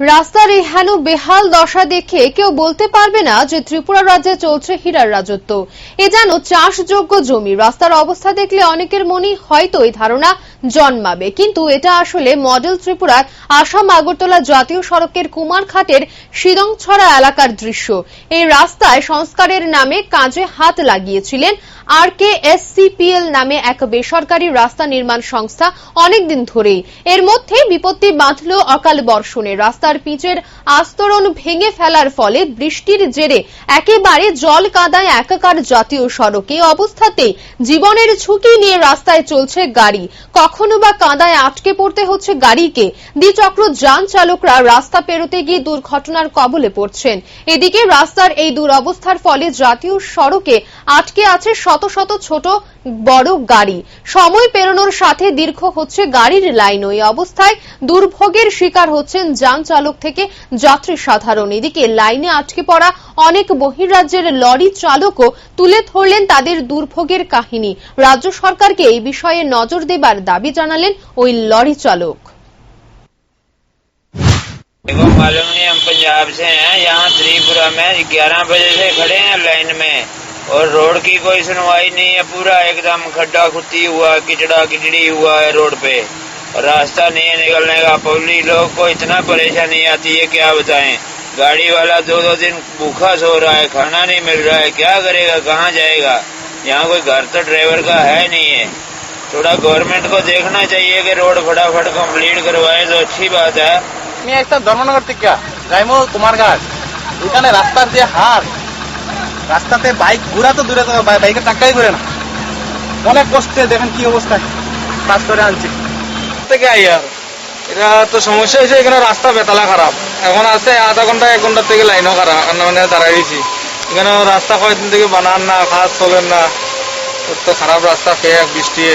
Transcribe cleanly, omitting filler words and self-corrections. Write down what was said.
রাস্তার এই হেন বেহাল দশা দেখে কেউ বলতে পারবে না যে ত্রিপুরা রাজ্যে চলছে হীরার রাজত্ব। এ যেন চাষযোগ্য জমি। রাস্তার অবস্থা দেখলে অনেকের মনে হয়তো এই ধারণা জন্মাবে, কিন্তু এটা আসলে মডেল ত্রিপুরার আসাম আগরতলা জাতীয় সড়কের কুমারঘাটের শিরংছড়া এলাকার দৃশ্য। এই রাস্তায় সংস্কারের নামে কাজে হাত লাগিয়েছিলেন RKSCPL নামে এক বেসরকারি রাস্তা নির্মাণ সংস্থা অনেকদিন ধরেই। এর মধ্যে বিপত্তি বাঁধল অকাল বর্ষণে। রাস্তার পিচের আস্তরণ ভেঙে ফেলার ফলে বৃষ্টির জেরে একেবারে জল কাদায় একাকার জাতীয় সড়কে। অবস্থাতে জীবনের ঝুঁকি নিয়ে রাস্তায় চলছে গাড়ি, কখনো বা কাদায় আটকে পড়তে হচ্ছে গাড়িকে। দ্বিচক্র যান চালকরা রাস্তা পেরোতে গিয়ে দুর্ঘটনার কবলে পড়ছেন। এদিকে রাস্তার এই দুরবস্থার ফলে জাতীয় সড়কে আটকে আছে শত শত ছোট বড় গাড়ি। সময় পেরোনোর সাথে দীর্ঘ হচ্ছে গাড়ির লাইন। এই অবস্থায় দুর্ভোগের শিকার হচ্ছেন যান চালক থেকে যাত্রী সাধারণ। এদিকে লাইনে আটকে পড়া অনেক বহির্রাজ্যের লরি চালকও তুলে ধরলেন তাদের দুর্ভোগের কাহিনী। রাজ্য সরকারকে এই বিষয়ে নজর দেবার দাবি জানালেন ওই লরি চালক। देखो मालूम नहीं, हम पंजाब से हैं। यहाँ त्रिपुरा में 11 बजे से खड़े हैं लाइन में और रोड की कोई सुनवाई नहीं है। पूरा एकदम खड्डा खुद्दी हुआ, किचड़ा किचड़ी हुआ है रोड पे और रास्ता नहीं है निकलने का। पब्लिक लोग को इतना परेशानी आती है, क्या बताएं। गाड़ी वाला 2-2 दिन भूखा सो रहा है, खाना नहीं मिल रहा है, क्या करेगा, कहाँ जाएगा। यहाँ कोई घर तो ड्राइवर का है नहीं है। थोड़ा गवर्नमेंट को देखना चाहिए कि रोड फटाफट कंप्लीट करवाए तो अच्छी बात है। আমি একটা ধর্মনগর থেকে যাইমো কুমারঘাট। ওইখানে রাস্তার যে হার, রাস্তাতে বাইক ঘোরা তো দূরে, বাইকের টাকাই ঘুরে না। অনেক কষ্টে দেখেন কি অবস্থা, কাজ করে আনছি থেকে আই। আর এটা তো সমস্যা হয়েছে, এখানে রাস্তা বেতালা খারাপ। এখন আছে আধা ঘন্টা 1 ঘন্টা থেকে লাইনও খারাপ, মানে দাঁড়াই দিয়েছি। এখানে রাস্তা কয়েকদিন থেকে বানান না, কাজ চলেন না, তো খারাপ রাস্তা, ফেক বৃষ্টি।